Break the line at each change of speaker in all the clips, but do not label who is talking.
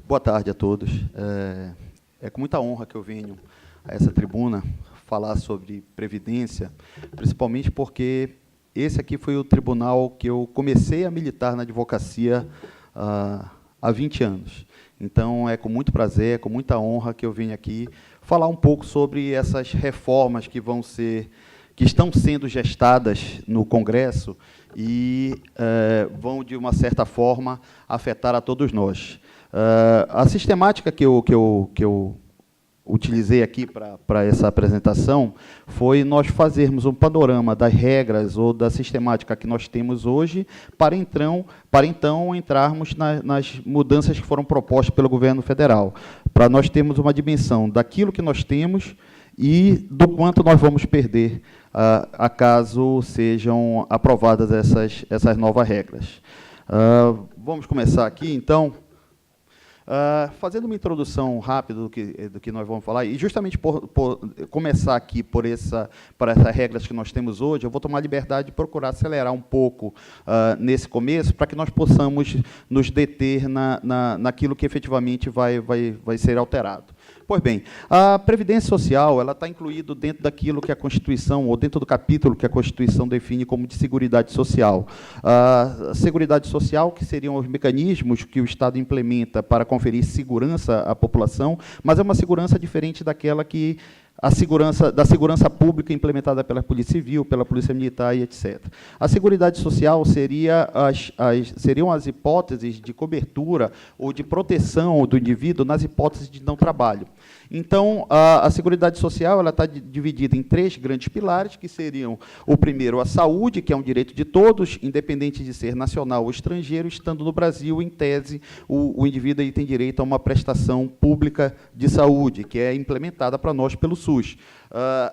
Boa tarde a todos. É com muita honra que eu venho a essa tribuna falar sobre Previdência, principalmente porque esse aqui foi o tribunal que eu comecei a militar na advocacia há 20 anos. Então, é com muito prazer, é com muita honra que eu venho aqui falar um pouco sobre essas reformas que estão sendo gestadas no Congresso e vão, de uma certa forma, afetar a todos nós. A sistemática que eu utilizei aqui para essa apresentação foi nós fazermos um panorama das regras ou da sistemática que nós temos hoje para então entrarmos nas mudanças que foram propostas pelo governo federal, para nós termos uma dimensão daquilo que nós temos e do quanto nós vamos perder acaso sejam aprovadas essas novas regras. Vamos começar aqui, então. Fazendo uma introdução rápida do que nós vamos falar, e justamente por começar aqui por essas regras que nós temos hoje, eu vou tomar a liberdade de procurar acelerar um pouco nesse começo, para que nós possamos nos deter naquilo que efetivamente vai ser alterado. Pois bem, a Previdência Social está incluída dentro daquilo que a Constituição, ou dentro do capítulo que a Constituição define como de Seguridade Social. A Seguridade Social, que seriam os mecanismos que o Estado implementa para conferir segurança à população, mas é uma segurança diferente daquela que da segurança pública implementada pela Polícia Civil, pela Polícia Militar e etc. A Seguridade Social seriam as hipóteses de cobertura ou de proteção do indivíduo nas hipóteses de não trabalho. Então, a Seguridade Social está dividida em 3 grandes pilares, que seriam, o primeiro, a saúde, que é um direito de todos, independente de ser nacional ou estrangeiro, estando no Brasil, em tese, o indivíduo aí tem direito a uma prestação pública de saúde, que é implementada para nós pelo SUS.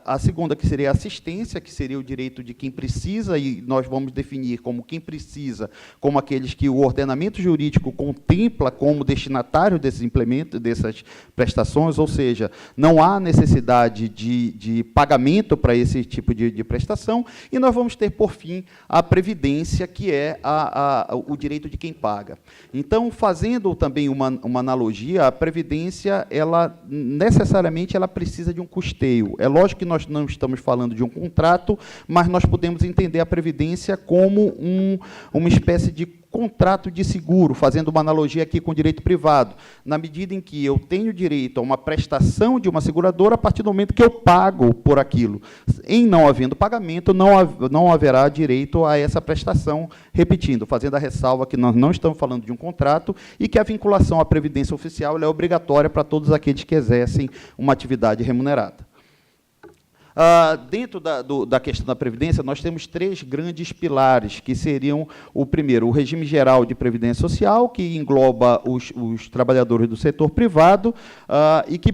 A segunda, que seria a assistência, que seria o direito de quem precisa, e nós vamos definir como quem precisa, como aqueles que o ordenamento jurídico contempla como destinatário desses implementos, dessas prestações, ou seja, não há necessidade de pagamento para esse tipo de prestação, e nós vamos ter, por fim, a previdência, que é o direito de quem paga. Então, fazendo também uma analogia, a previdência, necessariamente, ela precisa de um custeio. É lógico que nós não estamos falando de um contrato, mas nós podemos entender a previdência como uma espécie de contrato de seguro, fazendo uma analogia aqui com o direito privado, na medida em que eu tenho direito a uma prestação de uma seguradora a partir do momento que eu pago por aquilo. Em não havendo pagamento, não haverá direito a essa prestação, repetindo, fazendo a ressalva que nós não estamos falando de um contrato e que a vinculação à previdência oficial é obrigatória para todos aqueles que exercem uma atividade remunerada. Dentro da questão da Previdência, nós temos 3 grandes pilares, que seriam, o primeiro, o regime geral de Previdência Social, que engloba os trabalhadores do setor privado, e que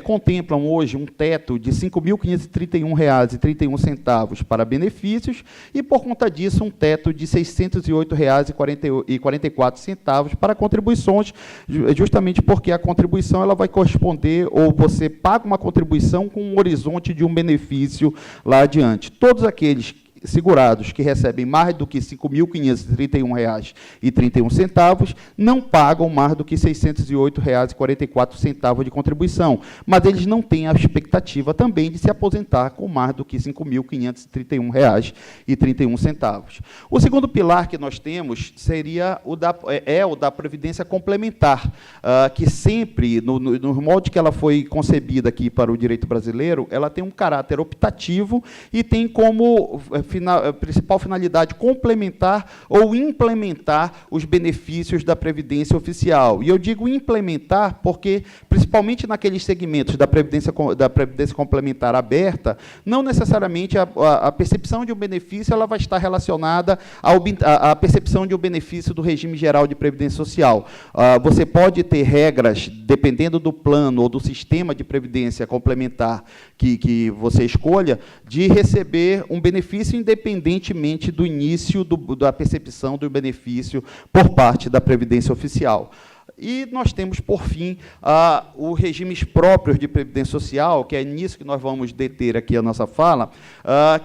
contemplam hoje um teto de R$ 5.531,31 para benefícios, e, por conta disso, um teto de R$ 608,44 para contribuições, justamente porque a contribuição ela vai corresponder, ou você paga uma contribuição com um horizonte de um benefício lá adiante. Todos aqueles segurados que recebem mais do que R$ 5.531,31 não pagam mais do que R$ 608,44 de contribuição, mas eles não têm a expectativa também de se aposentar com mais do que R$ 5.531,31. O segundo pilar que nós temos seria o da Previdência Complementar, que sempre, no molde que ela foi concebida aqui para o direito brasileiro, ela tem um caráter optativo e tem como principal finalidade complementar ou implementar os benefícios da Previdência Oficial. E eu digo implementar porque, principalmente naqueles segmentos da Previdência Complementar aberta, não necessariamente a percepção de um benefício ela vai estar relacionada à percepção de um benefício do regime geral de Previdência Social. Você pode ter regras, dependendo do plano ou do sistema de previdência complementar que você escolha, de receber um benefício independentemente do início da percepção do benefício por parte da Previdência Oficial. E nós temos, por fim, os regimes próprios de previdência social, que é nisso que nós vamos deter aqui a nossa fala,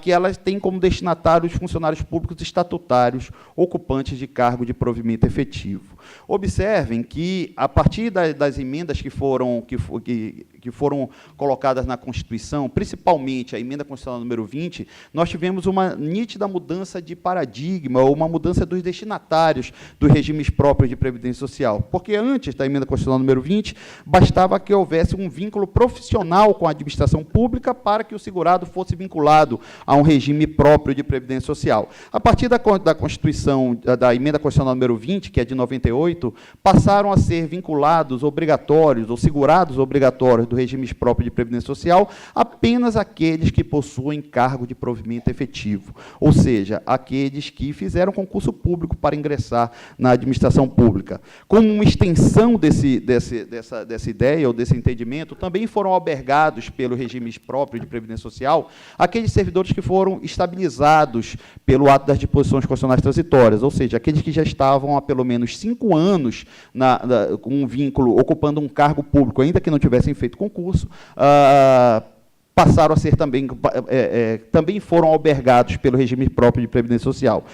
que elas têm como destinatários funcionários públicos estatutários ocupantes de cargo de provimento efetivo. Observem que, a partir das emendas que foram colocadas na Constituição, principalmente a emenda constitucional número 20, nós tivemos uma nítida mudança de paradigma, ou uma mudança dos destinatários dos regimes próprios de previdência social. Porque antes da emenda constitucional número 20, bastava que houvesse um vínculo profissional com a administração pública para que o segurado fosse vinculado a um regime próprio de previdência social. A partir da Constituição, da emenda constitucional número 20, que é de 98, passaram a ser vinculados obrigatórios, ou segurados obrigatórios do regimes próprios de previdência social, apenas aqueles que possuem cargo de provimento efetivo, ou seja, aqueles que fizeram concurso público para ingressar na administração pública. Como uma extensão dessa ideia, ou desse entendimento, também foram albergados pelo regimes próprios de previdência social aqueles servidores que foram estabilizados pelo ato das disposições constitucionais transitórias, ou seja, aqueles que já estavam há pelo menos 5 anos com um vínculo, ocupando um cargo público, ainda que não tivessem feito concurso, passaram a ser também foram albergados pelo regime próprio de previdência social.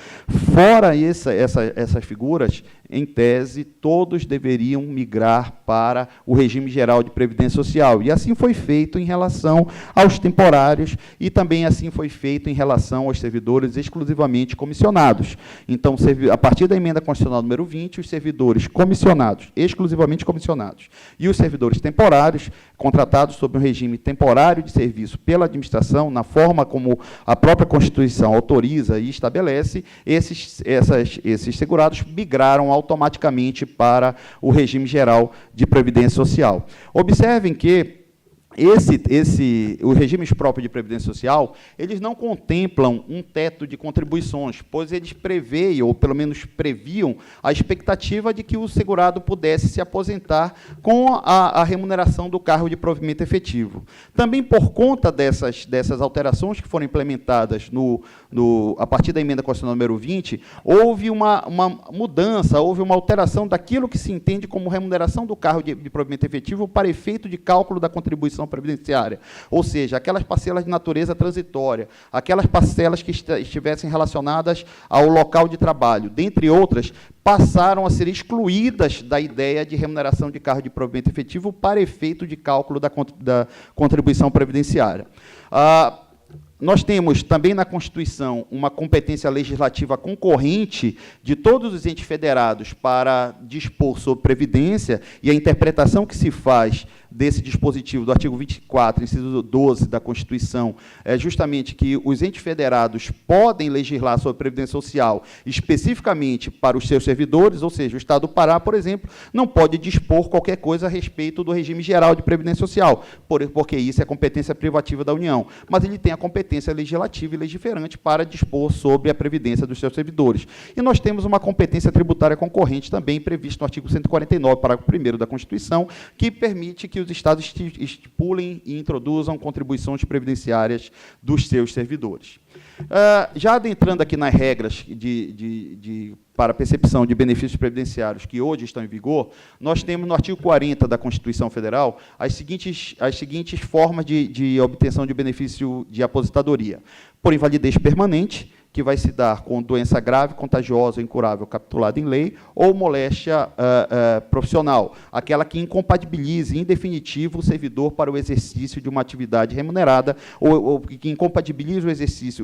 Fora essas figuras, em tese, todos deveriam migrar para o regime geral de previdência social. E assim foi feito em relação aos temporários e também assim foi feito em relação aos servidores exclusivamente comissionados. Então, a partir da emenda constitucional número 20, os servidores comissionados, exclusivamente comissionados, e os servidores temporários, contratados sob um regime temporário de serviço pela administração, na forma como a própria Constituição autoriza e estabelece, esses segurados migraram automaticamente para o regime geral de previdência social. Observem que os regimes próprios de previdência social, eles não contemplam um teto de contribuições, pois eles preveem, ou pelo menos previam, a expectativa de que o segurado pudesse se aposentar com a remuneração do cargo de provimento efetivo. Também por conta dessas alterações que foram implementadas a partir da emenda constitucional número 20, houve uma mudança, houve uma alteração daquilo que se entende como remuneração do cargo de provimento efetivo para efeito de cálculo da contribuição previdenciária, ou seja, aquelas parcelas de natureza transitória, aquelas parcelas que estivessem relacionadas ao local de trabalho, dentre outras, passaram a ser excluídas da ideia de remuneração de cargo de provimento efetivo para efeito de cálculo da contribuição previdenciária. Nós temos também na Constituição uma competência legislativa concorrente de todos os entes federados para dispor sobre previdência, e a interpretação que se faz desse dispositivo do artigo 24, inciso 12 da Constituição, é justamente que os entes federados podem legislar sobre previdência social especificamente para os seus servidores, ou seja, o Estado do Pará, por exemplo, não pode dispor qualquer coisa a respeito do regime geral de previdência social, porque isso é competência privativa da União, mas ele tem a competência legislativa e legiferante para dispor sobre a previdência dos seus servidores. E nós temos uma competência tributária concorrente também prevista no artigo 149, parágrafo 1º da Constituição, que permite que os Estados estipulem e introduzam contribuições previdenciárias dos seus servidores. Já adentrando aqui nas regras para a percepção de benefícios previdenciários que hoje estão em vigor, nós temos no artigo 40 da Constituição Federal as seguintes formas de obtenção de benefício de aposentadoria: por invalidez permanente, que vai se dar com doença grave, contagiosa ou incurável capitulada em lei, ou moléstia profissional, aquela que incompatibilize, em definitivo, o servidor para o exercício de uma atividade remunerada, ou que incompatibilize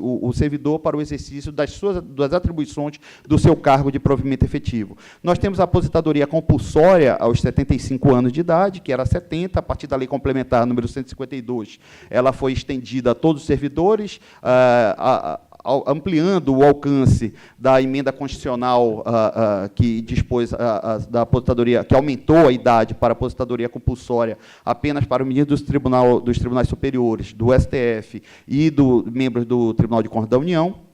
o servidor para o exercício das atribuições do seu cargo de provimento efetivo. Nós temos a aposentadoria compulsória aos 75 anos de idade, que era 70, a partir da lei complementar número 152, ela foi estendida a todos os servidores, ampliando o alcance da emenda constitucional que dispôs da aposentadoria, que aumentou a idade para a aposentadoria compulsória apenas para os ministros dos tribunais superiores, do STF e membros do Tribunal de Contas da União.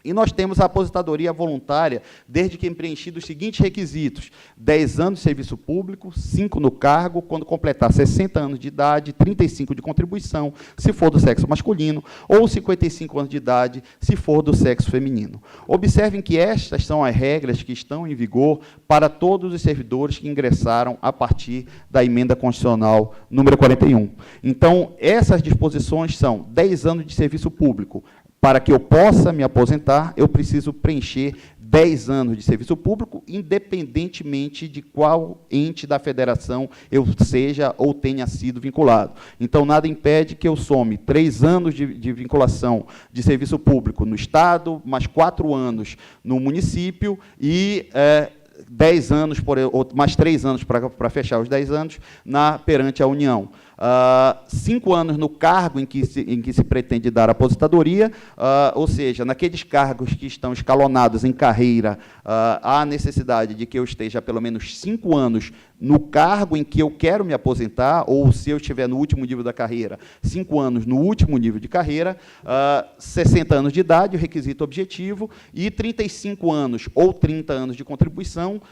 E nós temos a aposentadoria voluntária, desde que preenchido os seguintes requisitos: 10 anos de serviço público, 5 no cargo, quando completar 60 anos de idade, 35 de contribuição, se for do sexo masculino, ou 55 anos de idade, se for do sexo feminino. Observem que estas são as regras que estão em vigor para todos os servidores que ingressaram a partir da emenda constitucional número 41. Então, essas disposições são 10 anos de serviço público. Para que eu possa me aposentar, eu preciso preencher 10 anos de serviço público, independentemente de qual ente da federação eu seja ou tenha sido vinculado. Então, nada impede que eu some 3 anos de vinculação de serviço público no Estado, mais 4 anos no município e 10 anos, mais 3 anos para fechar os 10 anos perante a União. 5 anos no cargo em que se pretende dar aposentadoria, ou seja, naqueles cargos que estão escalonados em carreira, há necessidade de que eu esteja pelo menos 5 anos no cargo em que eu quero me aposentar, ou se eu estiver no último nível da carreira, 5 anos no último nível de carreira, 60 anos de idade, o requisito objetivo, e 35 anos ou 30 anos de contribuição,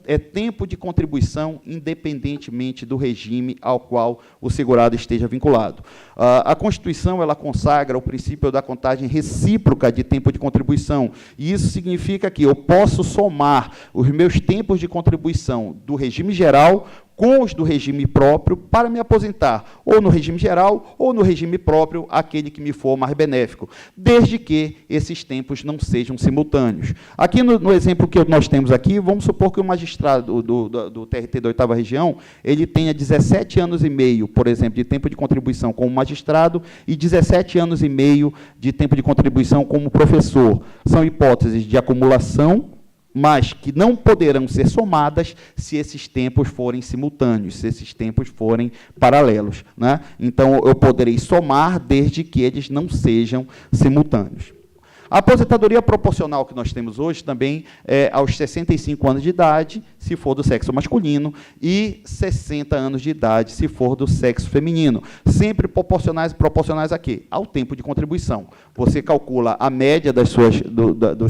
é tempo de contribuição independentemente do regime ao qual o segurado esteja vinculado. A Constituição ela consagra o princípio da contagem recíproca de tempo de contribuição, e isso significa que eu posso somar os meus tempos de contribuição do regime geral com os do regime próprio para me aposentar, ou no regime geral, ou no regime próprio, aquele que me for mais benéfico, desde que esses tempos não sejam simultâneos. Aqui, no exemplo que nós temos aqui, vamos supor que o magistrado do TRT da 8ª Região, ele tenha 17 anos e meio, por exemplo, de tempo de contribuição como magistrado e 17 anos e meio de tempo de contribuição como professor. São hipóteses de acumulação, mas que não poderão ser somadas se esses tempos forem simultâneos, se esses tempos forem paralelos, né? Então, eu poderei somar desde que eles não sejam simultâneos. A aposentadoria proporcional que nós temos hoje também é aos 65 anos de idade, se for do sexo masculino, e 60 anos de idade, se for do sexo feminino. Sempre proporcionais a quê? Ao tempo de contribuição. Você calcula a média dos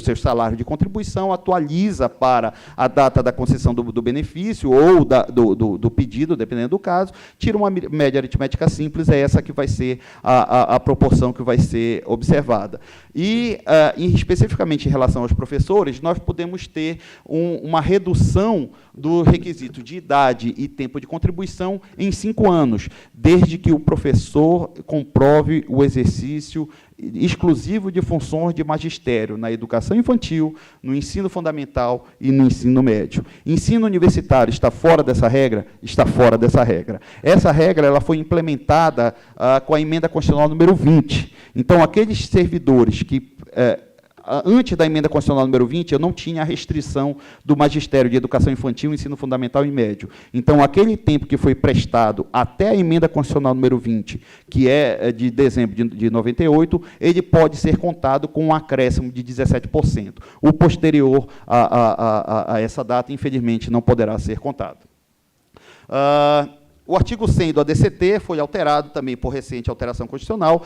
seus salários de contribuição, atualiza para a data da concessão do benefício ou do pedido, dependendo do caso, tira uma média aritmética simples, é essa que vai ser a proporção que vai ser observada. E, especificamente em relação aos professores, nós podemos ter uma redução do requisito de idade e tempo de contribuição em 5 anos, desde que o professor comprove o exercício exclusivo de funções de magistério na educação infantil, no ensino fundamental e no ensino médio. Ensino universitário está fora dessa regra? Está fora dessa regra. Essa regra ela foi implementada com a emenda constitucional número 20. Então, aqueles servidores que antes da emenda constitucional número 20, eu não tinha a restrição do magistério de educação infantil, ensino fundamental e médio. Então, aquele tempo que foi prestado até a emenda constitucional número 20, que é de dezembro de 98, ele pode ser contado com um acréscimo de 17%. O posterior a essa data, infelizmente, não poderá ser contado. O artigo 100 do ADCT foi alterado também por recente alteração constitucional,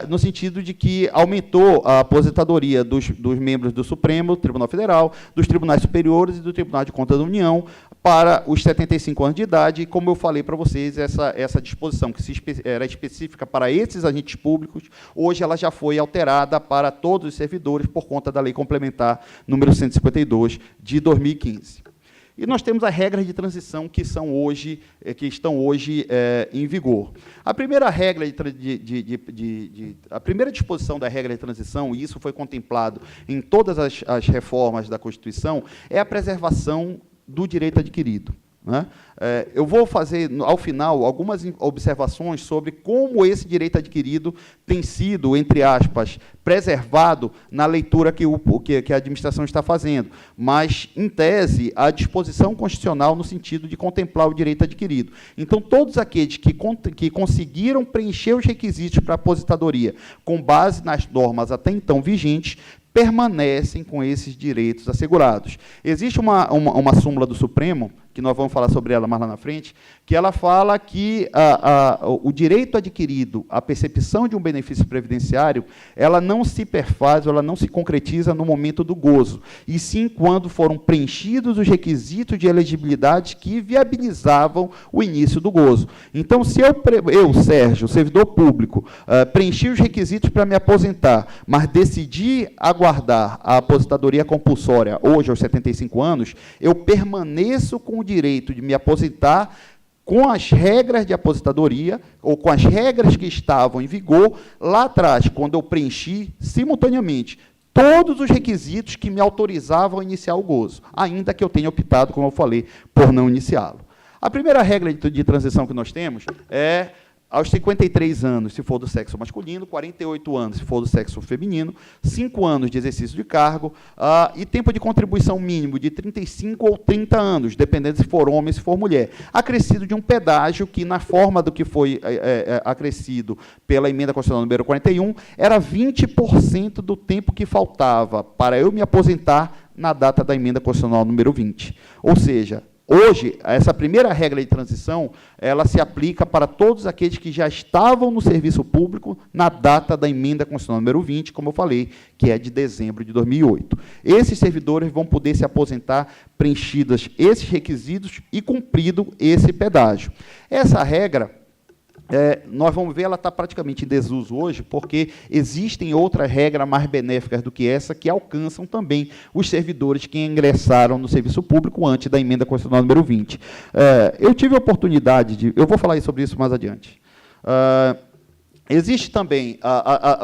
no sentido de que aumentou a aposentadoria dos membros do Supremo Tribunal Federal, dos tribunais superiores e do Tribunal de Contas da União para os 75 anos de idade, e, como eu falei para vocês, essa disposição que era específica para esses agentes públicos, hoje ela já foi alterada para todos os servidores por conta da Lei Complementar número 152 de 2015. E nós temos as regras de transição que estão hoje em vigor. A primeira regra a primeira disposição da regra de transição, e isso foi contemplado em todas as reformas da Constituição, é a preservação do direito adquirido, né? Eu vou fazer, ao final, algumas observações sobre como esse direito adquirido tem sido, entre aspas, preservado na leitura que a administração está fazendo, mas, em tese, a disposição constitucional no sentido de contemplar o direito adquirido. Então, todos aqueles que conseguiram preencher os requisitos para a aposentadoria com base nas normas até então vigentes, permanecem com esses direitos assegurados. Existe uma súmula do Supremo, que nós vamos falar sobre ela mais lá na frente, que ela fala que o direito adquirido, a percepção de um benefício previdenciário, ela não se perfaz, ela não se concretiza no momento do gozo, e sim quando foram preenchidos os requisitos de elegibilidade que viabilizavam o início do gozo. Então, se eu Sérgio, servidor público, preenchi os requisitos para me aposentar, mas decidi aguardar a aposentadoria compulsória, hoje aos 75 anos, eu permaneço com o direito de me aposentar com as regras de aposentadoria, ou com as regras que estavam em vigor, lá atrás, quando eu preenchi, simultaneamente, todos os requisitos que me autorizavam a iniciar o gozo, ainda que eu tenha optado, como eu falei, por não iniciá-lo. A primeira regra de transição que nós temos é aos 53 anos, se for do sexo masculino, 48 anos, se for do sexo feminino, 5 anos de exercício de cargo, e tempo de contribuição mínimo de 35 ou 30 anos, dependendo se for homem ou se for mulher, acrescido de um pedágio que, na forma do que foi acrescido pela emenda constitucional número 41, era 20% do tempo que faltava para eu me aposentar na data da emenda constitucional número 20. Ou seja, hoje, essa primeira regra de transição, ela se aplica para todos aqueles que já estavam no serviço público na data da emenda constitucional número 20, como eu falei, que é de dezembro de 2008. Esses servidores vão poder se aposentar preenchidos esses requisitos e cumprido esse pedágio. Essa regra, nós vamos ver, ela está praticamente em desuso hoje, porque existem outras regras mais benéficas do que essa, que alcançam também os servidores que ingressaram no serviço público antes da emenda constitucional número 20. Eu tive a oportunidade de... Eu vou falar sobre isso mais adiante. Existe também,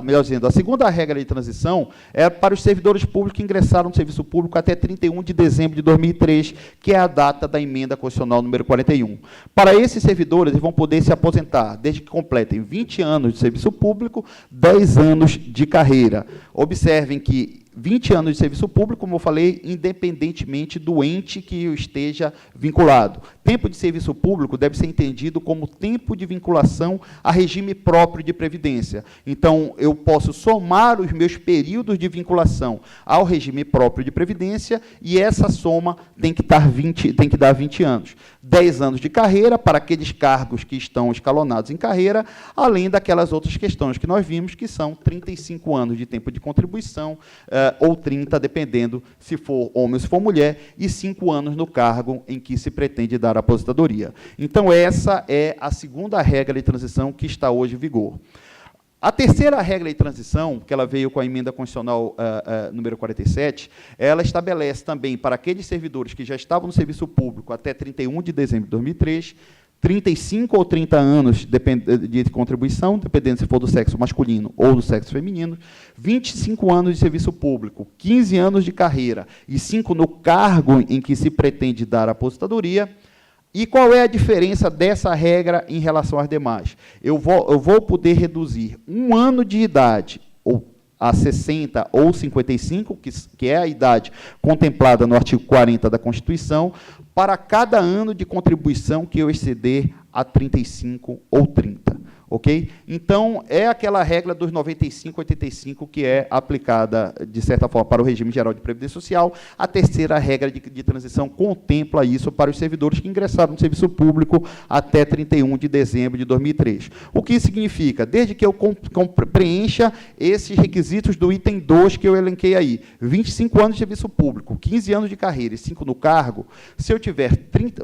melhor dizendo, a segunda regra de transição é para os servidores públicos que ingressaram no serviço público até 31 de dezembro de 2003, que é a data da emenda constitucional número 41. Para esses servidores, eles vão poder se aposentar desde que completem 20 anos de serviço público, 10 anos de carreira. Observem que 20 anos de serviço público, como eu falei, independentemente do ente que esteja vinculado. Tempo de serviço público deve ser entendido como tempo de vinculação a regime próprio de previdência. Então, eu posso somar os meus períodos de vinculação ao regime próprio de previdência e essa soma tem que dar 20 anos. 10 anos de carreira para aqueles cargos que estão escalonados em carreira, além daquelas outras questões que nós vimos, que são 35 anos de tempo de contribuição, ou 30, dependendo se for homem ou se for mulher, e 5 anos no cargo em que se pretende dar a aposentadoria. Então, essa é a segunda regra de transição que está hoje em vigor. A terceira regra de transição, que ela veio com a emenda constitucional número 47, ela estabelece também para aqueles servidores que já estavam no serviço público até 31 de dezembro de 2003, 35 ou 30 anos de contribuição, dependendo se for do sexo masculino ou do sexo feminino, 25 anos de serviço público, 15 anos de carreira e 5 no cargo em que se pretende dar a aposentadoria. E qual é a diferença dessa regra em relação às demais? Eu vou poder reduzir 1 ano de idade, ou a 60 ou 55, que é a idade contemplada no artigo 40 da Constituição, para cada ano de contribuição que eu exceder a 35 ou 30. Ok? Então, é aquela regra dos 95, 85 que é aplicada, de certa forma, para o regime geral de previdência social. A terceira regra de transição contempla isso para os servidores que ingressaram no serviço público até 31 de dezembro de 2003. O que significa? Desde que eu preencha esses requisitos do item 2 que eu elenquei aí, 25 anos de serviço público, 15 anos de carreira e 5 no cargo, se eu tiver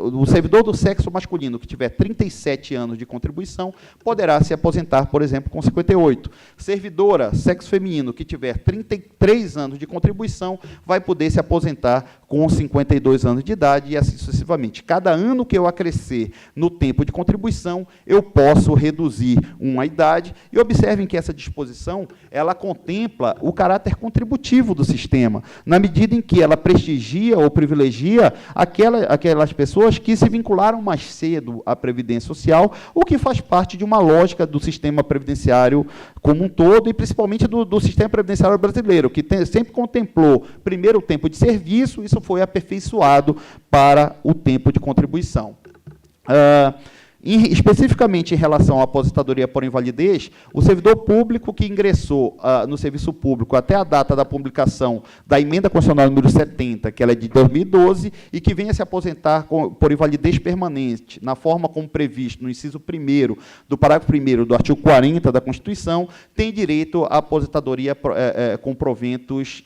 o servidor do sexo masculino que tiver 37 anos de contribuição, poderá se aposentar, por exemplo, com 58. Servidora, sexo feminino, que tiver 33 anos de contribuição, vai poder se aposentar com 52 anos de idade e assim sucessivamente. Cada ano que eu acrescer no tempo de contribuição, eu posso reduzir uma idade. E observem que essa disposição, ela contempla o caráter contributivo do sistema, na medida em que ela prestigia ou privilegia aquelas pessoas que se vincularam mais cedo à Previdência Social, o que faz parte de uma lógica do sistema previdenciário como um todo, e principalmente do sistema previdenciário brasileiro, que sempre contemplou, primeiro, o tempo de serviço, isso foi aperfeiçoado para o tempo de contribuição. Especificamente em relação à aposentadoria por invalidez, o servidor público que ingressou no serviço público até a data da publicação da emenda constitucional número 70, que ela é de 2012, e que venha se aposentar por invalidez permanente, na forma como previsto no inciso 1º do parágrafo 1º do artigo 40 da Constituição, tem direito à aposentadoria com proventos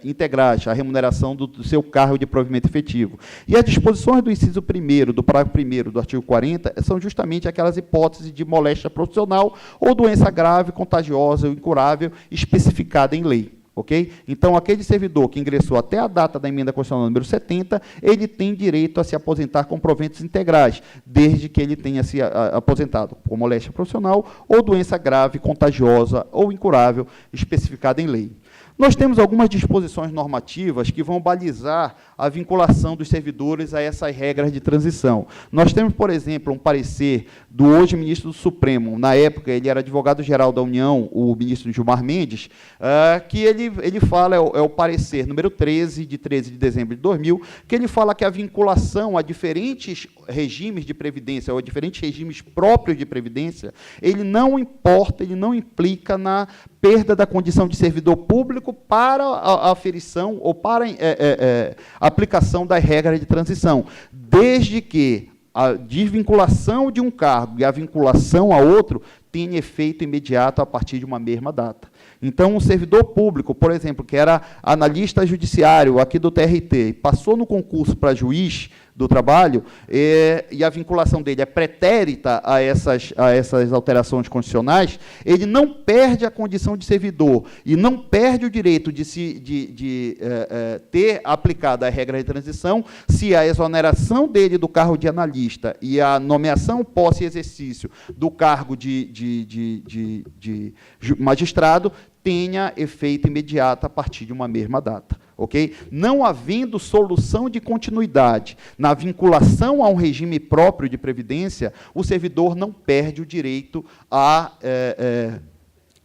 integrais, a remuneração do seu cargo de provimento efetivo. E as disposições do inciso 1º do parágrafo 1º do artigo 40 são justamente aquelas hipóteses de moléstia profissional ou doença grave, contagiosa ou incurável especificada em lei. Okay? Então, aquele servidor que ingressou até a data da emenda constitucional número 70, ele tem direito a se aposentar com proventos integrais, desde que ele tenha se aposentado por moléstia profissional ou doença grave, contagiosa ou incurável especificada em lei. Nós temos algumas disposições normativas que vão balizar a vinculação dos servidores a essas regras de transição. Nós temos, por exemplo, um parecer do hoje ministro do Supremo, na época ele era advogado-geral da União, o ministro Gilmar Mendes, que ele fala, é o parecer número 13, de 13 de dezembro de 2000, que ele fala que a vinculação a diferentes regimes de previdência, ou a diferentes regimes próprios de previdência, ele não importa, ele não implica na perda da condição de servidor público para a aferição ou para a aplicação das regras de transição, desde que a desvinculação de um cargo e a vinculação a outro tenha efeito imediato a partir de uma mesma data. Então, um servidor público, por exemplo, que era analista judiciário aqui do TRT, passou no concurso para juiz do trabalho, e a vinculação dele é pretérita a essas alterações constitucionais, ele não perde a condição de servidor e não perde o direito de ter aplicado a regra de transição se a exoneração dele do cargo de analista e a nomeação, posse e exercício do cargo de magistrado tenha efeito imediato a partir de uma mesma data. Okay? Não havendo solução de continuidade na vinculação a um regime próprio de previdência, o servidor não perde o direito à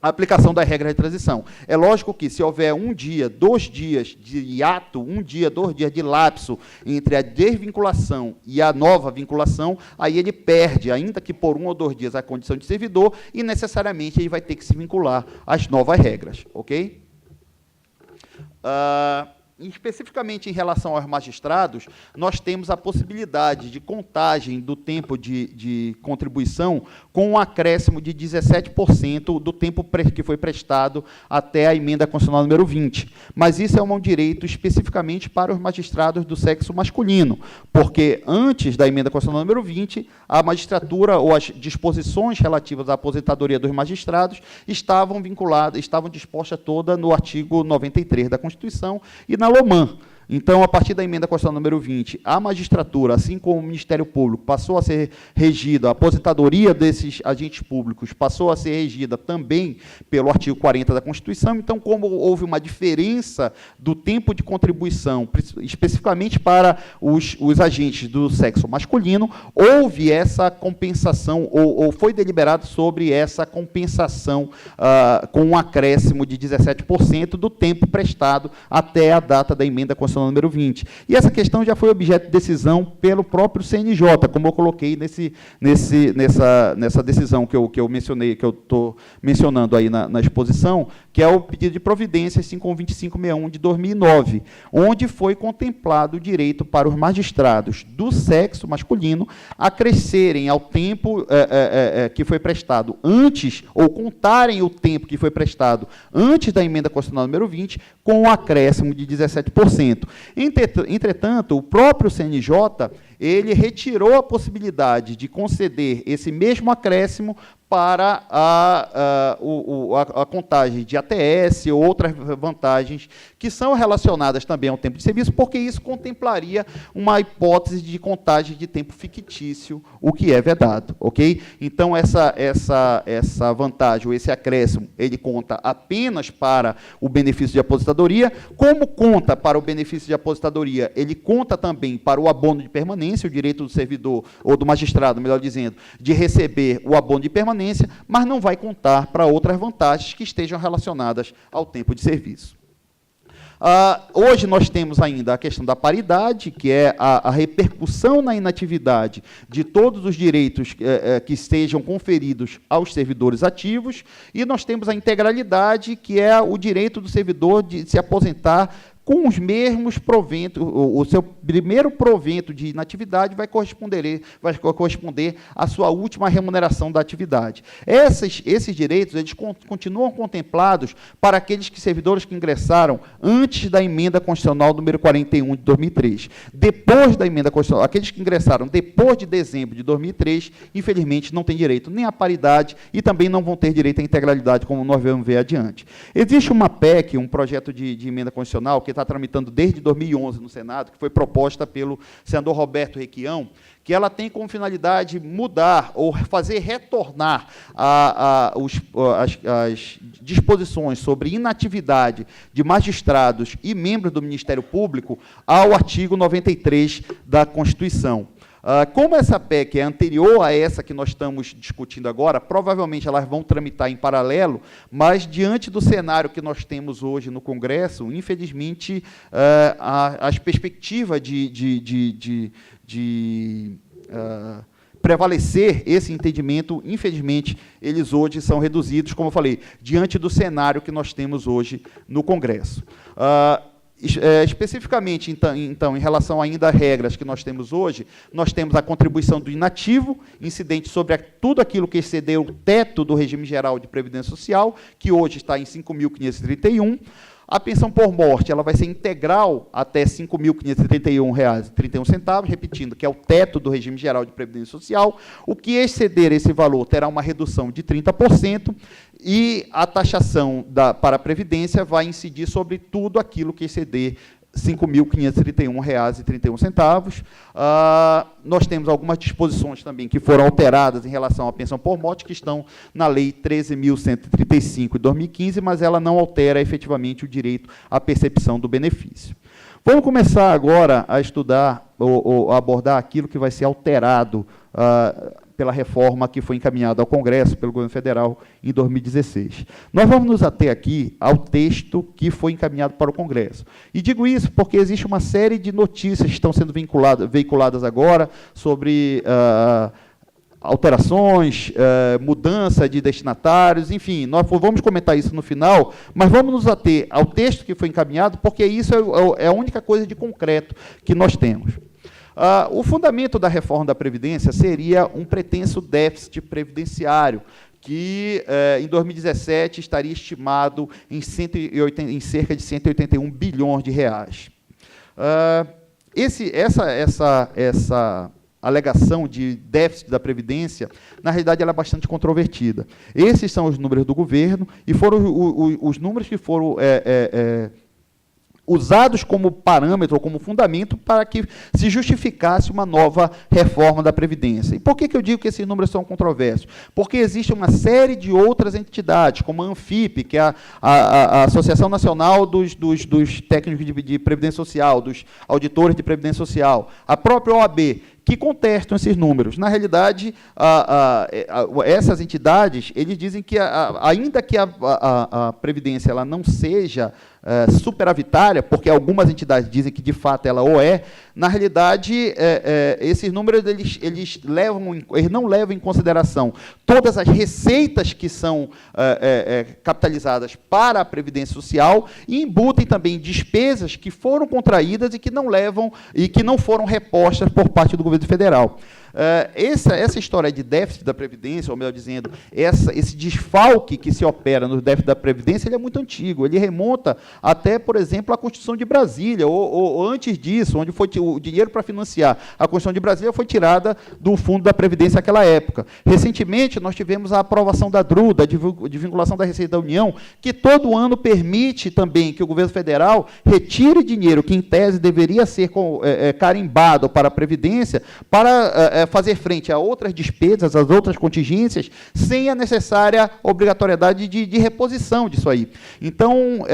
a aplicação da regra de transição. É lógico que, se houver 1 dia, 2 dias de hiato, 1 dia, 2 dias de lapso entre a desvinculação e a nova vinculação, aí ele perde, ainda que por 1 ou 2 dias, a condição de servidor e, necessariamente, ele vai ter que se vincular às novas regras. Ok? Especificamente em relação aos magistrados, nós temos a possibilidade de contagem do tempo de contribuição com um acréscimo de 17% do tempo que foi prestado até a emenda constitucional número 20. Mas isso é um direito especificamente para os magistrados do sexo masculino, porque antes da emenda constitucional número 20, a magistratura ou as disposições relativas à aposentadoria dos magistrados estavam vinculadas, estavam dispostas toda no artigo 93 da Constituição e na LOMAN. Então, a partir da emenda constitucional número 20, a magistratura, assim como o Ministério Público, passou a ser regida, a aposentadoria desses agentes públicos passou a ser regida também pelo artigo 40 da Constituição. Então, como houve uma diferença do tempo de contribuição, especificamente para os agentes do sexo masculino, houve essa compensação, ou foi deliberado sobre essa compensação com um acréscimo de 17% do tempo prestado até a data da emenda constitucional número 20. E essa questão já foi objeto de decisão pelo próprio CNJ, como eu coloquei nessa decisão que eu mencionei, que eu estou mencionando aí na exposição, que é o pedido de providência 512561 de 2009, onde foi contemplado o direito para os magistrados do sexo masculino acrescerem ao tempo que foi prestado antes, ou contarem o tempo que foi prestado antes da emenda constitucional número 20, com um acréscimo de 17%. Entretanto, o próprio CNJ, ele retirou a possibilidade de conceder esse mesmo acréscimo para a contagem de ATS ou outras vantagens que são relacionadas também ao tempo de serviço, porque isso contemplaria uma hipótese de contagem de tempo fictício, o que é vedado. Okay? Então, essa vantagem, ou esse acréscimo, ele conta apenas para o benefício de aposentadoria. Como conta para o benefício de aposentadoria, ele conta também para o abono de permanência, o direito do servidor, ou do magistrado, melhor dizendo, de receber o abono de permanência, mas não vai contar para outras vantagens que estejam relacionadas ao tempo de serviço. Hoje nós temos ainda a questão da paridade, que é a repercussão na inatividade de todos os direitos que sejam conferidos aos servidores ativos, e nós temos a integralidade, que é o direito do servidor de se aposentar com os mesmos proventos. O seu primeiro provento de inatividade vai corresponder à sua última remuneração da atividade. Esses direitos eles continuam contemplados para aqueles servidores que ingressaram antes da emenda constitucional número 41 de 2003. Depois da emenda constitucional, aqueles que ingressaram depois de dezembro de 2003, infelizmente, não têm direito nem à paridade e também não vão ter direito à integralidade, como nós vamos ver adiante. Existe uma PEC, um projeto de emenda constitucional, que está tramitando desde 2011 no Senado, que foi proposta pelo senador Roberto Requião, que ela tem como finalidade mudar ou fazer retornar as disposições sobre inatividade de magistrados e membros do Ministério Público ao artigo 93 da Constituição. Como essa PEC é anterior a essa que nós estamos discutindo agora, provavelmente elas vão tramitar em paralelo, mas, diante do cenário que nós temos hoje no Congresso, infelizmente, as perspectivas de prevalecer esse entendimento, infelizmente, eles hoje são reduzidos, como eu falei, diante do cenário que nós temos hoje no Congresso. Especificamente, então, em relação ainda a regras que nós temos hoje, nós temos a contribuição do inativo, incidente sobre tudo aquilo que excedeu o teto do regime geral de Previdência Social, que hoje está em R$ 5.531. A pensão por morte ela vai ser integral até R$ 5.531,31, repetindo, que é o teto do regime geral de Previdência Social. O que exceder esse valor terá uma redução de 30%, e a taxação para a Previdência vai incidir sobre tudo aquilo que exceder R$ 5.531,31. Nós temos algumas disposições também que foram alteradas em relação à pensão por morte, que estão na Lei 13.135, de 2015, mas ela não altera efetivamente o direito à percepção do benefício. Vamos começar agora a estudar ou abordar aquilo que vai ser alterado pela reforma que foi encaminhada ao Congresso pelo governo federal em 2016. Nós vamos nos ater aqui ao texto que foi encaminhado para o Congresso. E digo isso porque existe uma série de notícias que estão sendo veiculadas agora sobre alterações, mudança de destinatários, enfim, nós vamos comentar isso no final, mas vamos nos ater ao texto que foi encaminhado, porque isso é a única coisa de concreto que nós temos. O fundamento da reforma da Previdência seria um pretenso déficit previdenciário, que, em 2017, estaria estimado em cerca de 181 bilhões de reais. Essa alegação de déficit da Previdência, na realidade, ela é bastante controvertida. Esses são os números do governo, e foram os números que foram usados como parâmetro, ou como fundamento, para que se justificasse uma nova reforma da Previdência. E por que eu digo que esses números são controversos? Porque existe uma série de outras entidades, como a ANFIP, que é a Associação Nacional dos Técnicos de Previdência Social, dos Auditores de Previdência Social, a própria OAB, que contestam esses números. Na realidade, essas entidades, eles dizem que, ainda que a Previdência ela não seja superavitária, porque algumas entidades dizem que, de fato, ela o é, na realidade, esses números eles não levam em consideração todas as receitas que são capitalizadas para a Previdência Social, e embutem também despesas que foram contraídas e que não foram repostas por parte do governo federal. Essa história de déficit da Previdência, ou melhor dizendo, esse desfalque que se opera no déficit da Previdência, ele é muito antigo. Ele remonta até, por exemplo, à Constituição de Brasília, ou antes disso, onde foi o dinheiro para financiar a Constituição de Brasília foi tirada do Fundo da Previdência naquela época. Recentemente, nós tivemos a aprovação da DRU, da desvinculação da Receita da União, que todo ano permite também que o governo federal retire dinheiro que, em tese, deveria ser carimbado para a Previdência, para fazer frente a outras despesas, às outras contingências, sem a necessária obrigatoriedade de reposição disso aí. Então,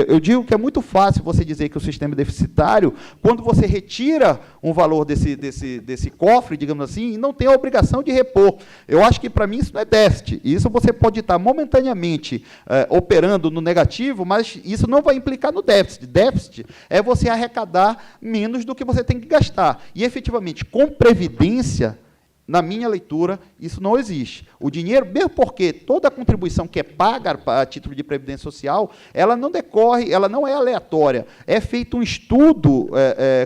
eu digo que é muito fácil você dizer que o sistema é deficitário quando você retira um valor desse cofre, digamos assim, e não tem a obrigação de repor. Eu acho que, para mim, isso não é déficit. Isso você pode estar momentaneamente operando no negativo, mas isso não vai implicar no déficit. Déficit é você arrecadar menos do que você tem que gastar. E, efetivamente, com previdência, na minha leitura, isso não existe. O dinheiro, mesmo porque toda a contribuição que é paga a título de previdência social, ela não decorre, ela não é aleatória. É feito um estudo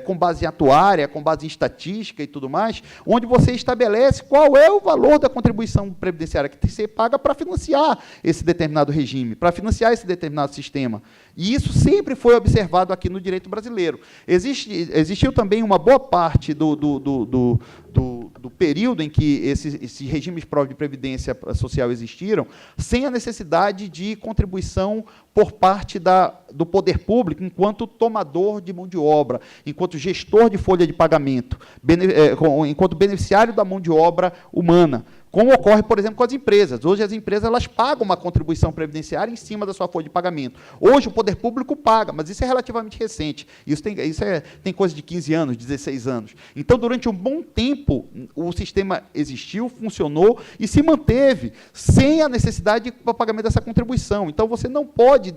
com base em atuária, com base em estatística e tudo mais, onde você estabelece qual é o valor da contribuição previdenciária que tem que ser paga para financiar esse determinado regime, para financiar esse determinado sistema. E isso sempre foi observado aqui no direito brasileiro. Existiu também uma boa parte do período em que esses regimes próprios de previdência social existiram, sem a necessidade de contribuição por parte do poder público, enquanto tomador de mão de obra, enquanto gestor de folha de pagamento, enquanto beneficiário da mão de obra humana, como ocorre, por exemplo, com as empresas. Hoje, as empresas elas pagam uma contribuição previdenciária em cima da sua folha de pagamento. Hoje, o poder público paga, mas isso é relativamente recente. Isso tem coisa de 15 anos, 16 anos. Então, durante um bom tempo, o sistema existiu, funcionou e se manteve sem a necessidade de pagamento dessa contribuição. Então, você não pode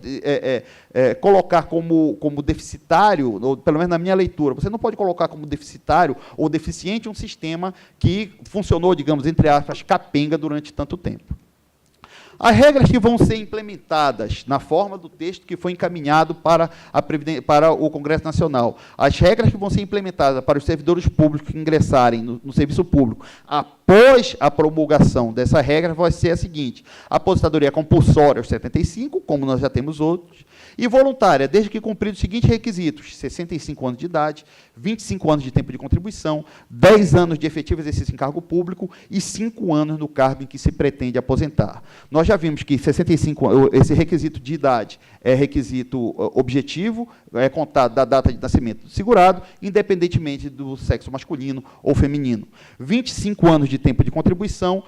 colocar como deficitário, ou pelo menos na minha leitura, você não pode colocar como deficitário ou deficiente um sistema que funcionou, digamos, entre aspas, capenga durante tanto tempo. As regras que vão ser implementadas na forma do texto que foi encaminhado para o Congresso Nacional, as regras que vão ser implementadas para os servidores públicos que ingressarem no serviço público após a promulgação dessa regra vai ser a seguinte: a aposentadoria compulsória aos 75, como nós já temos outros, e voluntária, desde que cumpridos os seguintes requisitos: 65 anos de idade, 25 anos de tempo de contribuição, 10 anos de efetivo exercício em cargo público e 5 anos no cargo em que se pretende aposentar. Nós já vimos que 65, esse requisito de idade é requisito objetivo, é contado da data de nascimento do segurado, independentemente do sexo masculino ou feminino. 25 anos de tempo de contribuição,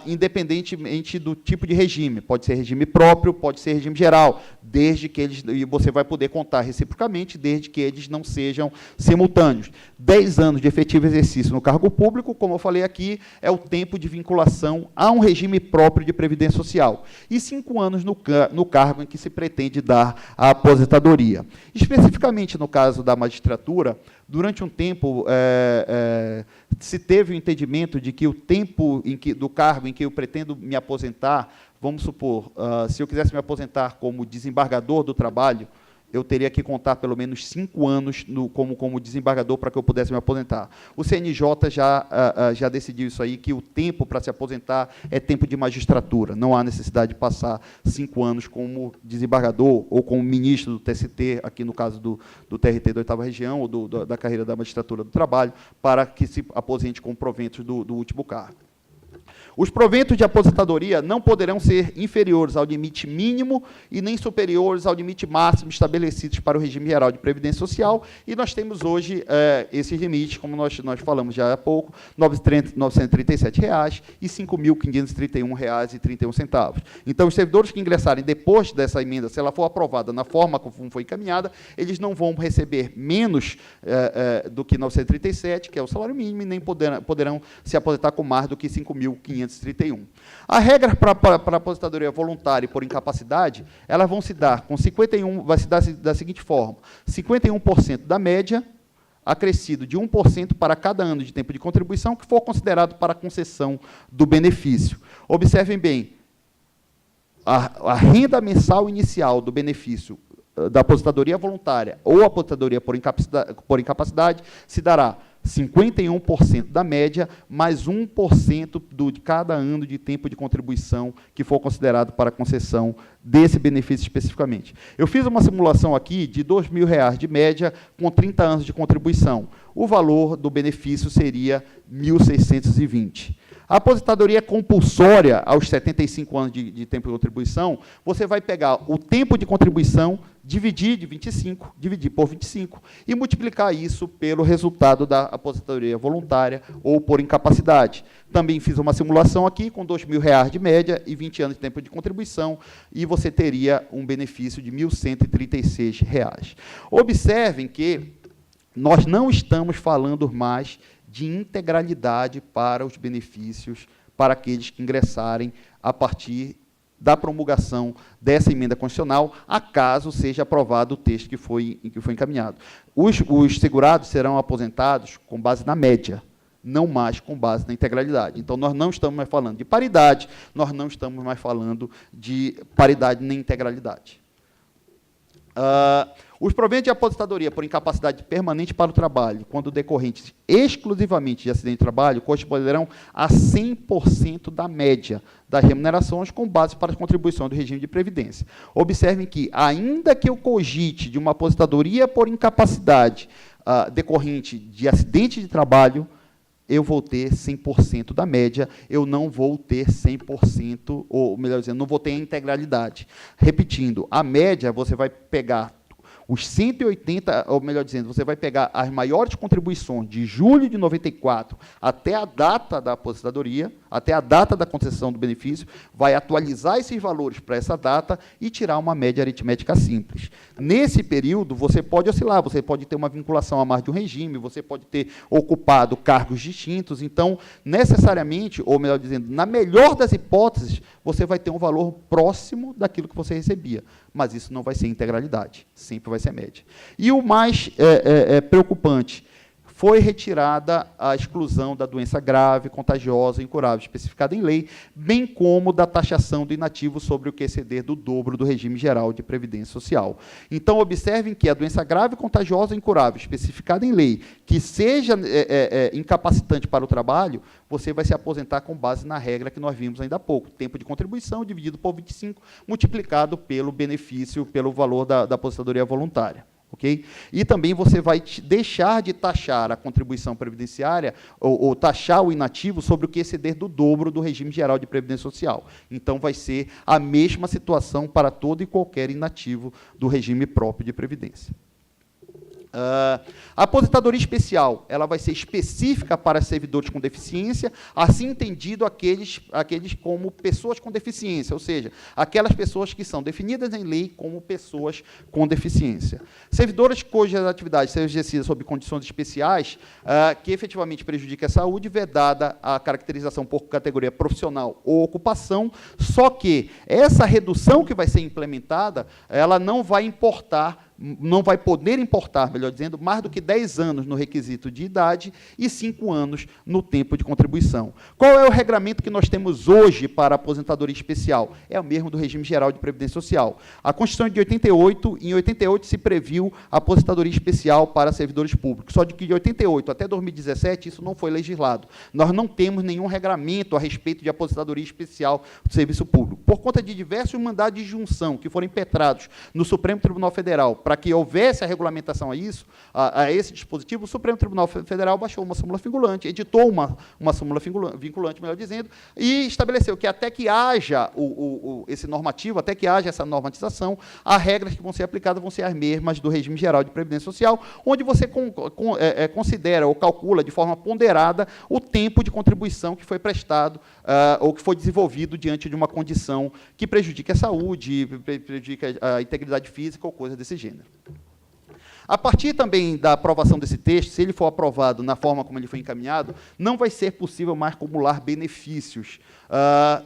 independentemente do tipo de regime. Pode ser regime próprio, pode ser regime geral, desde que e você vai poder contar reciprocamente, desde que eles não sejam simultâneos. 10 anos de efetivo exercício no cargo público, como eu falei aqui, é o tempo de vinculação a um regime próprio de previdência social. E 5 anos no cargo em que se pretende dar a aposentadoria. Especificamente no caso da magistratura, durante um tempo se teve o entendimento de que o tempo do cargo em que eu pretendo me aposentar, vamos supor, se eu quisesse me aposentar como desembargador do trabalho, eu teria que contar pelo menos 5 anos como desembargador para que eu pudesse me aposentar. O CNJ já decidiu isso aí, que o tempo para se aposentar é tempo de magistratura. Não há necessidade de passar 5 anos como desembargador ou como ministro do TST, aqui no caso do TRT da 8ª Região, ou da carreira da magistratura do trabalho, para que se aposente com proventos do último cargo. Os proventos de aposentadoria não poderão ser inferiores ao limite mínimo e nem superiores ao limite máximo estabelecidos para o regime geral de previdência social, e nós temos hoje esses limites, como nós falamos já há pouco, R$ 937,00 e R$ 5.531,31. Então, os servidores que ingressarem depois dessa emenda, se ela for aprovada na forma como foi encaminhada, eles não vão receber menos do que R$ 937,00, que é o salário mínimo, e nem poderão se aposentar com mais do que R$ 5.531. A regra para a aposentadoria voluntária e por incapacidade, elas vão se dar vai se dar da seguinte forma: 51% da média, acrescido de 1% para cada ano de tempo de contribuição que for considerado para a concessão do benefício. Observem bem, a renda mensal inicial do benefício da aposentadoria voluntária ou aposentadoria por incapacidade se dará 51% da média, mais 1% de cada ano de tempo de contribuição que for considerado para a concessão desse benefício especificamente. Eu fiz uma simulação aqui de R$ 2.000 de média com 30 anos de contribuição. O valor do benefício seria R$ 1.620. A aposentadoria compulsória aos 75 anos de tempo de contribuição, você vai pegar o tempo de contribuição, dividir por 25 e multiplicar isso pelo resultado da aposentadoria voluntária ou por incapacidade. Também fiz uma simulação aqui com R$2.000 de média e 20 anos de tempo de contribuição, e você teria um benefício de R$1.136. Observem que nós não estamos falando mais de integralidade para os benefícios para aqueles que ingressarem a partir da promulgação dessa emenda constitucional, acaso seja aprovado o texto que foi encaminhado. Os segurados serão aposentados com base na média, não mais com base na integralidade. Então, nós não estamos mais falando de paridade, nós não estamos mais falando de paridade nem integralidade. Os proventos de aposentadoria por incapacidade permanente para o trabalho, quando decorrentes exclusivamente de acidente de trabalho, corresponderão a 100% da média das remunerações com base para as contribuições do regime de previdência. Observem que, ainda que eu cogite de uma aposentadoria por incapacidade decorrente de acidente de trabalho, eu vou ter 100% da média, eu não vou ter 100%, ou melhor dizendo, não vou ter a integralidade. Repetindo, a média, você vai pegar os 180, ou melhor dizendo, você vai pegar as maiores contribuições de julho de 94 até a data da aposentadoria, até a data da concessão do benefício, vai atualizar esses valores para essa data e tirar uma média aritmética simples. Nesse período, você pode oscilar, você pode ter uma vinculação a mais de um regime, você pode ter ocupado cargos distintos, então, necessariamente, ou melhor dizendo, na melhor das hipóteses, você vai ter um valor próximo daquilo que você recebia, mas isso não vai ser integralidade, sempre vai ser média. E o mais preocupante, foi retirada a exclusão da doença grave, contagiosa e incurável, especificada em lei, bem como da taxação do inativo sobre o que exceder do dobro do regime geral de previdência social. Então, observem que a doença grave, contagiosa e incurável, especificada em lei, que seja incapacitante para o trabalho, você vai se aposentar com base na regra que nós vimos ainda há pouco, tempo de contribuição dividido por 25, multiplicado pelo benefício, pelo valor da aposentadoria voluntária. Okay? E também você vai deixar de taxar a contribuição previdenciária ou taxar o inativo sobre o que exceder do dobro do regime geral de previdência social. Então, vai ser a mesma situação para todo e qualquer inativo do regime próprio de previdência. A aposentadoria especial, ela vai ser específica para servidores com deficiência, assim entendido aqueles como pessoas com deficiência, ou seja, aquelas pessoas que são definidas em lei como pessoas com deficiência. Servidores cujas atividades sejam exercidas sob condições especiais, que efetivamente prejudiquem a saúde, vedada a caracterização por categoria profissional ou ocupação, só que essa redução que vai ser implementada, ela não vai poder importar, melhor dizendo, mais do que 10 anos no requisito de idade e 5 anos no tempo de contribuição. Qual é o regramento que nós temos hoje para a aposentadoria especial? É o mesmo do regime geral de previdência social. A Constituição de 88, em 88 se previu a aposentadoria especial para servidores públicos, só de que de 88 até 2017 isso não foi legislado. Nós não temos nenhum regramento a respeito de aposentadoria especial do serviço público. Por conta de diversos mandados de junção que foram impetrados no Supremo Tribunal Federal, para que houvesse a regulamentação a esse dispositivo, o Supremo Tribunal Federal baixou uma súmula vinculante, editou uma súmula vinculante, melhor dizendo, e estabeleceu que até que haja esse normativo, até que haja essa normatização, as regras que vão ser aplicadas vão ser as mesmas do regime geral de previdência social, onde você considera ou calcula de forma ponderada o tempo de contribuição que foi prestado ou que foi desenvolvido diante de uma condição que prejudique a saúde, prejudique a integridade física ou coisa desse gênero. A partir também da aprovação desse texto, se ele for aprovado na forma como ele foi encaminhado, não vai ser possível mais acumular benefícios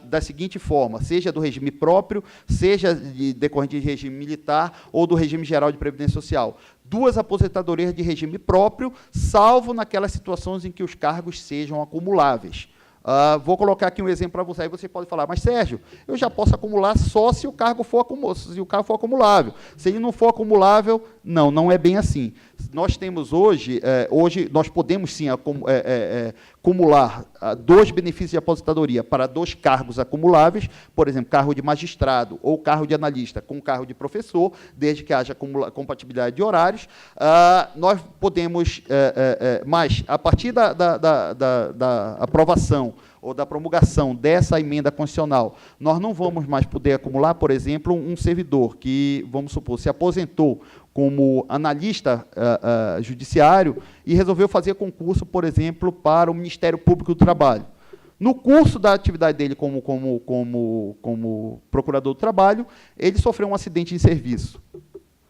da seguinte forma, seja do regime próprio, seja decorrente de regime militar ou do regime geral de previdência social. Duas aposentadorias de regime próprio, salvo naquelas situações em que os cargos sejam acumuláveis. Vou colocar aqui um exemplo para você, aí você pode falar, mas, Sérgio, eu já posso acumular só se o cargo for acumulável. Se ele não for acumulável, não é bem assim. Nós temos hoje nós podemos, sim, acumular 2 benefícios de aposentadoria para 2 cargos acumuláveis, por exemplo, cargo de magistrado ou cargo de analista com cargo de professor, desde que haja compatibilidade de horários, nós podemos, mas a partir da aprovação ou da promulgação dessa emenda constitucional, nós não vamos mais poder acumular, por exemplo, um servidor que, vamos supor, se aposentou como analista judiciário e resolveu fazer concurso, por exemplo, para o Ministério Público do Trabalho. No curso da atividade dele como procurador do trabalho, ele sofreu um acidente em serviço.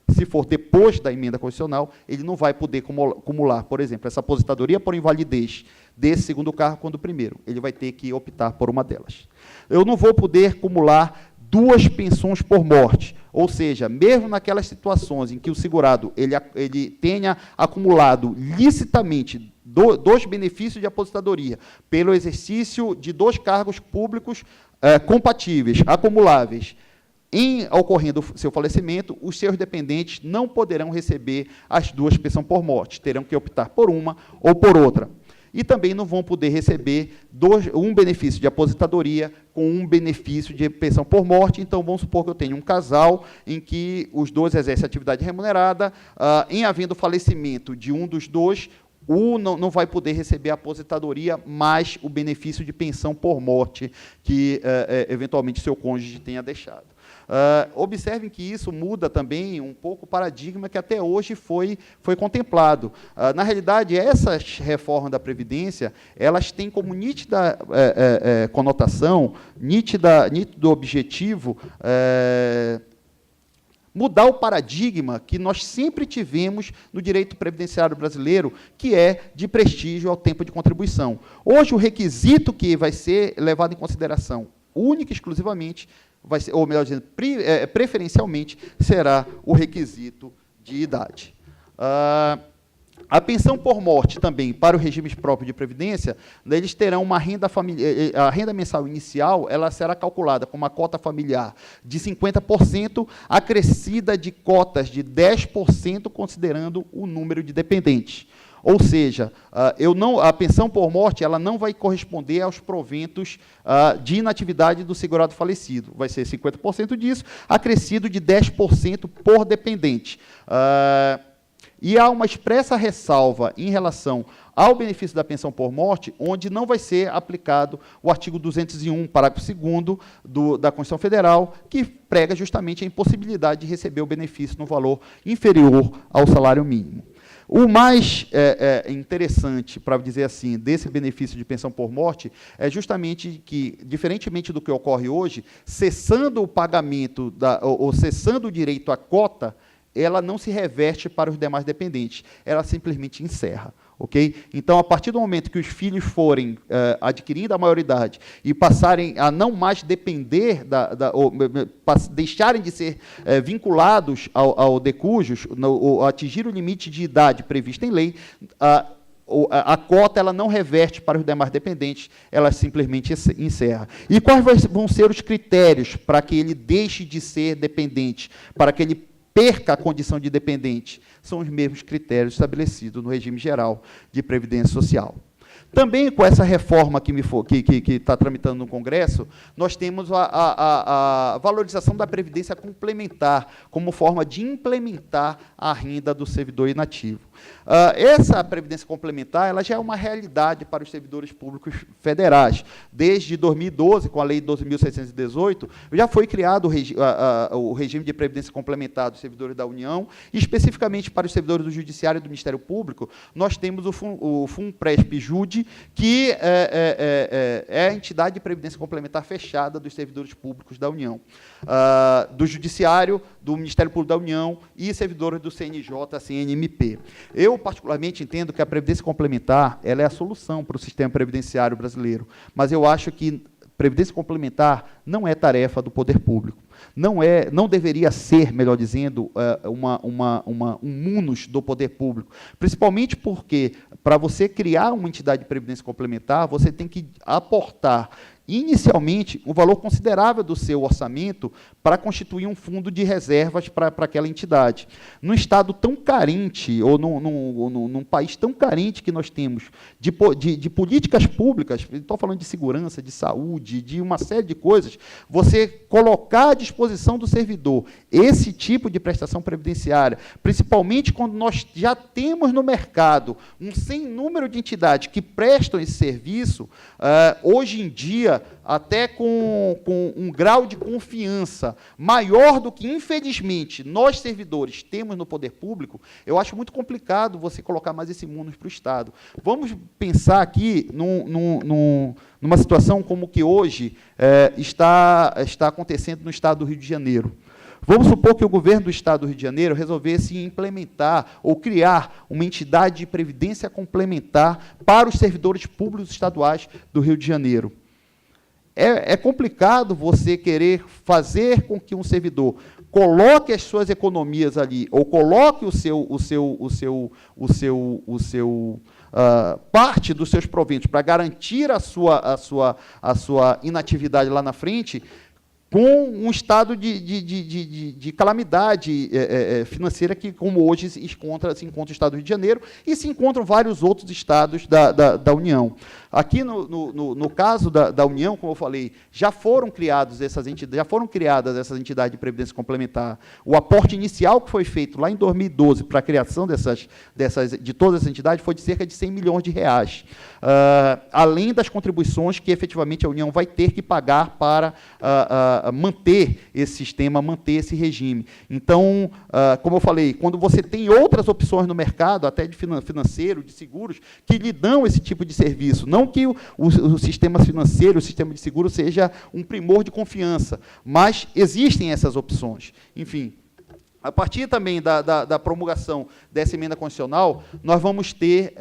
Se for depois da emenda constitucional, ele não vai poder acumular, por exemplo, essa aposentadoria por invalidez desse segundo cargo quanto do primeiro. Ele vai ter que optar por uma delas. Eu não vou poder acumular 2 pensões por morte, ou seja, mesmo naquelas situações em que o segurado ele tenha acumulado licitamente 2 benefícios de aposentadoria pelo exercício de 2 cargos públicos compatíveis, acumuláveis, em ocorrendo seu falecimento, os seus dependentes não poderão receber as 2 pensões por morte, terão que optar por uma ou por outra. E também não vão poder receber um benefício de aposentadoria com um benefício de pensão por morte. Então, vamos supor que eu tenho um casal em que os 2 exercem atividade remunerada, em havendo falecimento de um dos 2, não vai poder receber a aposentadoria mais o benefício de pensão por morte que, eventualmente, seu cônjuge tenha deixado. Observem que isso muda também um pouco o paradigma que até hoje foi contemplado. Na realidade, essas reformas da Previdência, elas têm como nítida conotação, nítido objetivo, mudar o paradigma que nós sempre tivemos no direito previdenciário brasileiro, que é de prestígio ao tempo de contribuição. Hoje, o requisito que vai ser levado em consideração, única e exclusivamente, vai ser, ou melhor dizendo, preferencialmente, será o requisito de idade. A pensão por morte também, para o regime próprio de previdência, eles terão uma renda familiar, a renda mensal inicial, ela será calculada com uma cota familiar de 50%, acrescida de cotas de 10%, considerando o número de dependentes. Ou seja, a pensão por morte ela não vai corresponder aos proventos de inatividade do segurado falecido. Vai ser 50% disso, acrescido de 10% por dependente. E há uma expressa ressalva em relação ao benefício da pensão por morte, onde não vai ser aplicado o artigo 201, parágrafo 2º da Constituição Federal, que prega justamente a impossibilidade de receber o benefício no valor inferior ao salário mínimo. O mais interessante, para dizer assim, desse benefício de pensão por morte, é justamente que, diferentemente do que ocorre hoje, cessando o pagamento, ou cessando o direito à cota, ela não se reverte para os demais dependentes, ela simplesmente encerra. Okay? Então, a partir do momento que os filhos forem adquirindo a maioridade e passarem a não mais depender, ou deixarem de ser vinculados ao decujus, ou atingir o limite de idade previsto em lei, a cota ela não reverte para os demais dependentes, ela simplesmente encerra. E quais vão ser os critérios para que ele deixe de ser dependente, para que ele perca a condição de dependente? São os mesmos critérios estabelecidos no regime geral de previdência social. Também com essa reforma que está tramitando no Congresso, nós temos a valorização da previdência complementar, como forma de implementar a renda do servidor inativo. Essa previdência complementar ela já é uma realidade para os servidores públicos federais. Desde 2012, com a Lei 12.618, já foi criado o regime de previdência complementar dos servidores da União, e especificamente para os servidores do Judiciário e do Ministério Público, nós temos o FUNPRESP-JUDE, que é a entidade de previdência complementar fechada dos servidores públicos da União, do Judiciário, do Ministério Público da União e servidores do CNJ, CNMP. Eu, particularmente, entendo que a previdência complementar ela é a solução para o sistema previdenciário brasileiro, mas eu acho que previdência complementar não é tarefa do poder público. Não deveria ser, melhor dizendo, um munus do poder público, principalmente porque, para você criar uma entidade de previdência complementar, você tem que aportar inicialmente, um valor considerável do seu orçamento para constituir um fundo de reservas para aquela entidade. Num estado tão carente, ou num país tão carente que nós temos de políticas públicas, estou falando de segurança, de saúde, de uma série de coisas, você colocar à disposição do servidor esse tipo de prestação previdenciária, principalmente quando nós já temos no mercado um sem número de entidades que prestam esse serviço, hoje em dia, até com um grau de confiança maior do que, infelizmente, nós, servidores, temos no poder público, eu acho muito complicado você colocar mais esse mundo para o Estado. Vamos pensar aqui numa situação como que hoje está acontecendo no Estado do Rio de Janeiro. Vamos supor que o governo do Estado do Rio de Janeiro resolvesse implementar ou criar uma entidade de previdência complementar para os servidores públicos estaduais do Rio de Janeiro. É complicado você querer fazer com que um servidor coloque as suas economias ali, ou coloque parte dos seus proventos para garantir a sua inatividade lá na frente, com um estado de calamidade financeira que, como hoje, se encontra o Estado do Rio de Janeiro e se encontram vários outros estados da União. Aqui, no caso da União, como eu falei, já foram criadas essas entidades de previdência complementar. O aporte inicial que foi feito lá em 2012 para a criação de todas essas entidades foi de cerca de 100 milhões de reais, além das contribuições que, efetivamente, a União vai ter que pagar para manter esse sistema, manter esse regime. Então, como eu falei, quando você tem outras opções no mercado, até de financeiro, de seguros, que lhe dão esse tipo de serviço, não que o sistema financeiro, o sistema de seguro seja um primor de confiança, mas existem essas opções. Enfim, a partir também da promulgação dessa emenda constitucional, nós vamos ter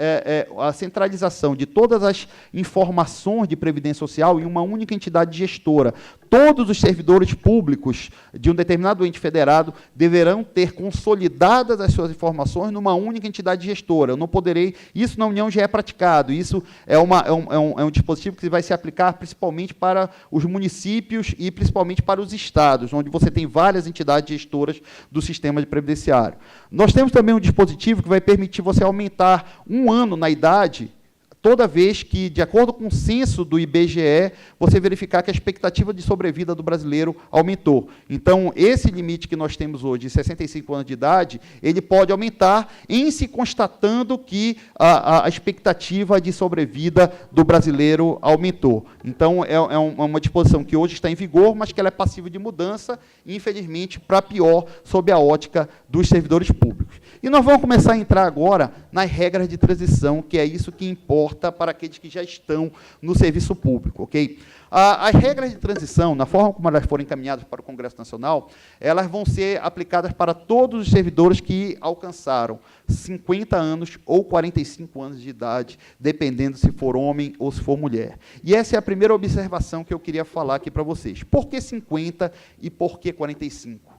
a centralização de todas as informações de previdência social em uma única entidade gestora. Todos os servidores públicos de um determinado ente federado deverão ter consolidadas as suas informações numa única entidade gestora. Eu não poderei... Isso na União já é praticado. Isso é um dispositivo que vai se aplicar principalmente para os municípios e principalmente para os estados, onde você tem várias entidades gestoras do sistema de previdenciário. Nós temos também um dispositivo que vai permitir você aumentar um ano na idade, toda vez que, de acordo com o censo do IBGE, você verificar que a expectativa de sobrevida do brasileiro aumentou. Então, esse limite que nós temos hoje, de 65 anos de idade, ele pode aumentar em se constatando que a expectativa de sobrevida do brasileiro aumentou. Então, é uma disposição que hoje está em vigor, mas que ela é passível de mudança, infelizmente, para pior, sob a ótica dos servidores públicos. E nós vamos começar a entrar agora nas regras de transição, que é isso que importa para aqueles que já estão no serviço público, ok? As regras de transição, na forma como elas forem encaminhadas para o Congresso Nacional, elas vão ser aplicadas para todos os servidores que alcançaram 50 anos ou 45 anos de idade, dependendo se for homem ou se for mulher. E essa é a primeira observação que eu queria falar aqui para vocês. Por que 50 e por que 45?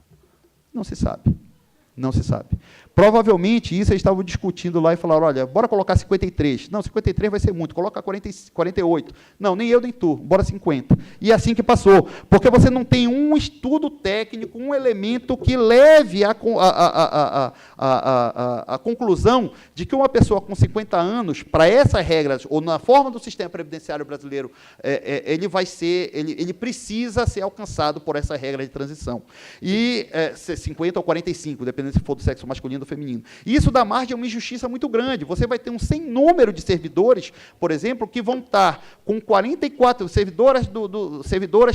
Não se sabe. Não se sabe. Provavelmente, isso eles estavam discutindo lá e falaram, olha, bora colocar 53. Não, 53 vai ser muito, coloca 48. Não, nem eu nem tu, bora 50. E é assim que passou. Porque você não tem um estudo técnico, um elemento que leve à conclusão de que uma pessoa com 50 anos, para essas regras, ou na forma do sistema previdenciário brasileiro, ele precisa ser alcançado por essa regra de transição. E 50 ou 45, dependendo se for do sexo masculino ou feminino. E isso dá margem a uma injustiça muito grande. Você vai ter um sem número de servidores, por exemplo, que vão estar com 44, servidoras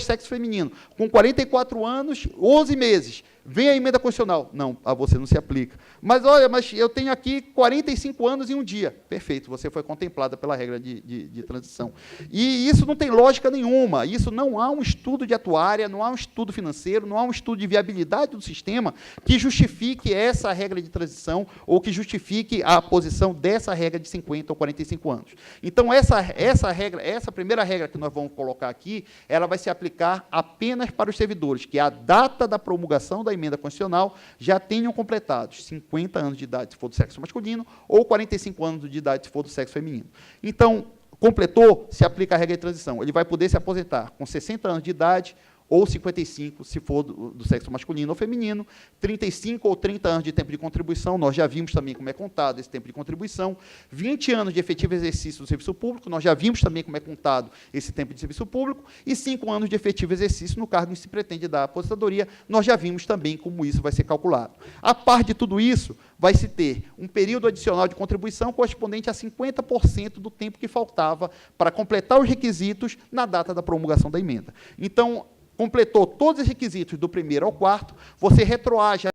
sexo feminino, com 44 anos, 11 meses. Vem a emenda constitucional. Não, a você não se aplica. Mas, olha, eu tenho aqui 45 anos em um dia. Perfeito, você foi contemplada pela regra de transição. E isso não tem lógica nenhuma. Isso não há um estudo de atuária, não há um estudo financeiro, não há um estudo de viabilidade do sistema que justifique essa regra de transição ou que justifique a posição dessa regra de 50 ou 45 anos. Então, essa primeira regra que nós vamos colocar aqui, ela vai se aplicar apenas para os servidores, que a data da promulgação da emenda constitucional já tenham completados 50 anos de idade se for do sexo masculino ou 45 anos de idade se for do sexo feminino. Então, Completou, se aplica a regra de transição. Ele vai poder se aposentar com 60 anos de idade, ou 55, se for do sexo masculino ou feminino, 35 ou 30 anos de tempo de contribuição, nós já vimos também como é contado esse tempo de contribuição, 20 anos de efetivo exercício do serviço público, nós já vimos também como é contado esse tempo de serviço público, e 5 anos de efetivo exercício no cargo em que se pretende dar a aposentadoria, nós já vimos também como isso vai ser calculado. A par de tudo isso, vai se ter um período adicional de contribuição correspondente a 50% do tempo que faltava para completar os requisitos na data da promulgação da emenda. Então, completou todos os requisitos do primeiro ao quarto, você retroage